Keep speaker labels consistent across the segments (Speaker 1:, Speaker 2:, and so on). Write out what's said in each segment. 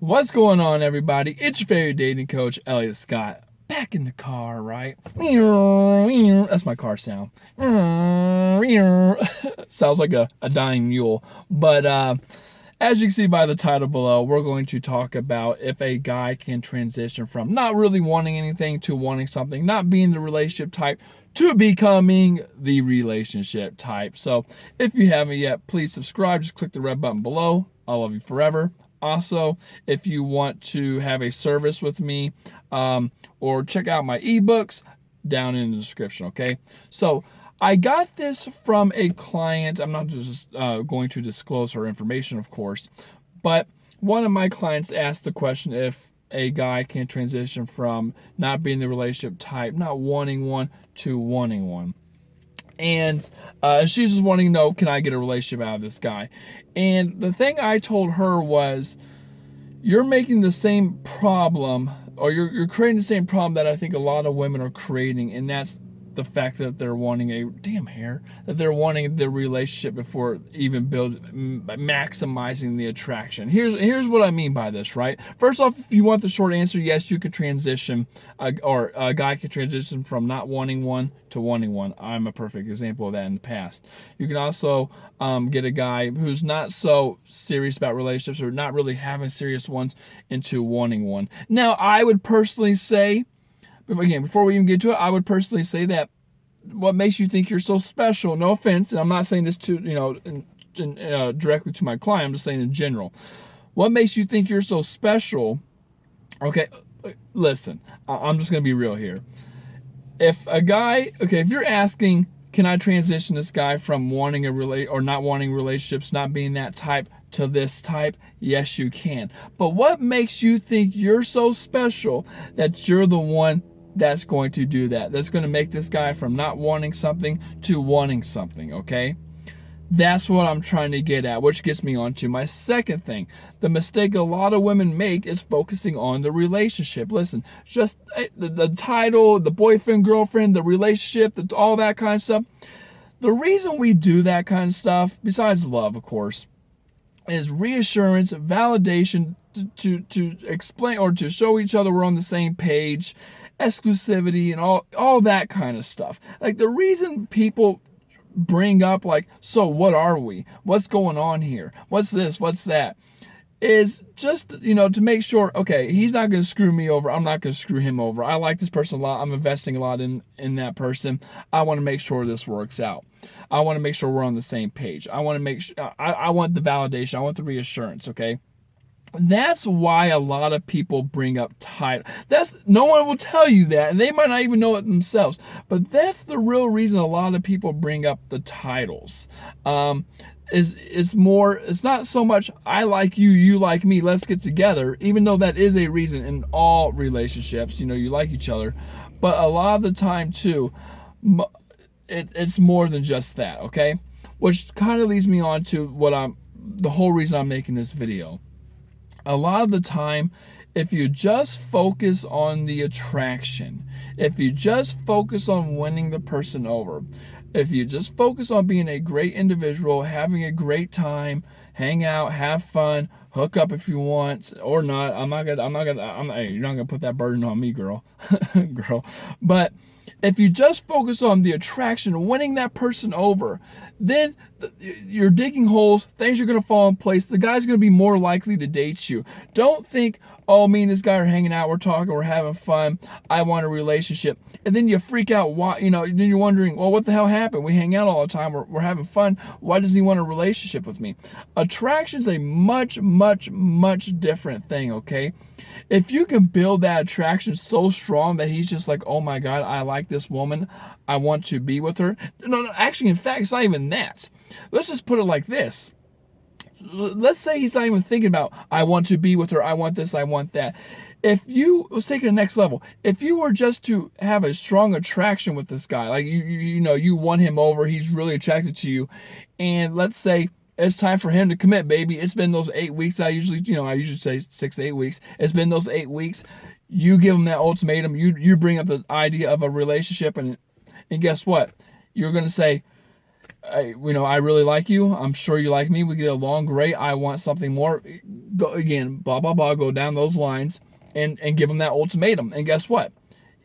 Speaker 1: What's going on, everybody? It's your favorite dating coach, Elliot Scott. Back in the car, right? That's my car sound. Sounds like a dying mule. But as you can see by the title below, we're going to talk about if a guy can transition from not really wanting anything to wanting something, not being the relationship type to becoming the relationship type. So if you haven't yet, please subscribe. Just click the red button below. I love you forever. Also, if you want to have a service with me or check out my ebooks, down in the description, okay? So I got this from a client. I'm not just going to disclose her information, of course, but one of my clients asked the question if a guy can transition from not being the relationship type, not wanting one, to wanting one. And she's just wanting to know, can I get a relationship out of this guy? And the thing I told her was, you're making the same problem, or you're creating the same problem that I think a lot of women are creating, and that's the fact that they're wanting that they're wanting the relationship before even maximizing the attraction. Here's what I mean by this, right? First off, if you want the short answer, yes, you could transition, or a guy can transition from not wanting one to wanting one. I'm a perfect example of that in the past. You can also get a guy who's not so serious about relationships or not really having serious ones into wanting one. Now, I would personally say, again, before we even get to it, I would personally say that what makes you think you're so special, no offense, and I'm not saying this to, directly to my client, I'm just saying in general. What makes you think you're so special? Okay, listen, I'm just going to be real here. If you're asking, can I transition this guy from wanting or not wanting relationships, not being that type, to this type? Yes, you can. But what makes you think you're so special that you're the one that's going to do that? That's going to make this guy from not wanting something to wanting something, okay? That's what I'm trying to get at, which gets me on to my second thing. The mistake a lot of women make is focusing on the relationship. Listen, just the title, the boyfriend, girlfriend, the relationship, all that kind of stuff. The reason we do that kind of stuff, besides love, of course, is reassurance, validation, to explain or to show each other we're on the same page, exclusivity, and all that kind of stuff. Like, the reason people bring up, like, so what are we? What's going on here? What's this? What's that? Is just, to make sure, okay, he's not going to screw me over. I'm not going to screw him over. I like this person a lot. I'm investing a lot in that person. I want to make sure this works out. I want to make sure we're on the same page. I want to make sure, I want the validation. I want the reassurance, okay? That's why a lot of people bring up title. No one will tell you that, and they might not even know it themselves. But that's the real reason a lot of people bring up the titles. It's not so much I like you, you like me, let's get together, even though that is a reason in all relationships, you like each other. But a lot of the time too, it's more than just that, okay? Which kind of leads me on to the whole reason I'm making this video. A lot of the time, if you just focus on the attraction, if you just focus on winning the person over, if you just focus on being a great individual, having a great time, hang out, have fun, hook up if you want or not. You're not gonna put that burden on me, girl. But if you just focus on the attraction, winning that person over, then you're digging holes, things are going to fall in place. The guy's going to be more likely to date you. Don't think, oh, me and this guy are hanging out, we're talking, we're having fun, I want a relationship. And then you freak out, why, then you're wondering, well, what the hell happened? We hang out all the time, we're having fun. Why does he want a relationship with me? Attraction's a much, much, much different thing, okay? If you can build that attraction so strong that he's just like, oh my God, I like this woman, I want to be with her. No, actually, in fact, it's not even that. Let's just put it like this. Let's say he's not even thinking about, I want to be with her, I want this, I want that. Let's take it to the next level. If you were just to have a strong attraction with this guy, like you won him over, he's really attracted to you, and let's say it's time for him to commit, baby. It's been those 8 weeks. I usually say 6 to 8 weeks. It's been those 8 weeks. You give him that ultimatum. You bring up the idea of a relationship, and guess what? You're going to say, I really like you. I'm sure you like me. We get along great. I want something more. Go again, blah blah blah. Go down those lines and give him that ultimatum. And guess what?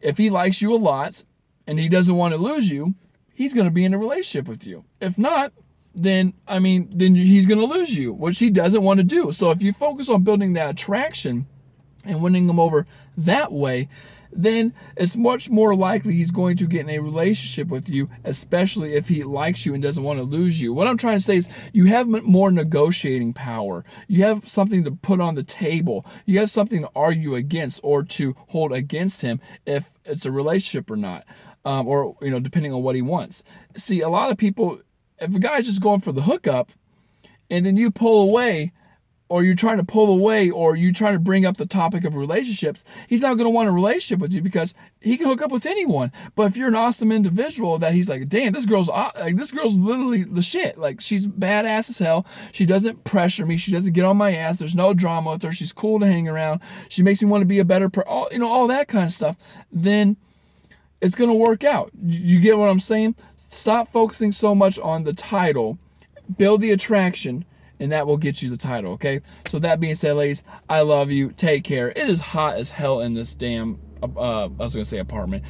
Speaker 1: If he likes you a lot and he doesn't want to lose you, he's going to be in a relationship with you. If not, then he's going to lose you, which he doesn't want to do. So if you focus on building that attraction and winning him over that way, then it's much more likely he's going to get in a relationship with you, especially if he likes you and doesn't want to lose you. What I'm trying to say is you have more negotiating power. You have something to put on the table. You have something to argue against or to hold against him if it's a relationship or not, or depending on what he wants. See, a lot of people, if a guy's just going for the hookup and then you pull away, or you're trying to pull away, or you're trying to bring up the topic of relationships, he's not going to want a relationship with you because he can hook up with anyone. But if you're an awesome individual that he's like, damn, this girl's literally the shit. Like, she's badass as hell. She doesn't pressure me. She doesn't get on my ass. There's no drama with her. She's cool to hang around. She makes me want to be a better all that kind of stuff. Then it's going to work out. You get what I'm saying? Stop focusing so much on the title. Build the attraction, and that will get you the title, okay? So that being said, ladies, I love you. Take care. It is hot as hell in this damn, I was going to say apartment,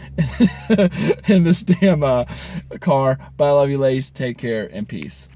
Speaker 1: in this damn car. But I love you, ladies. Take care and peace.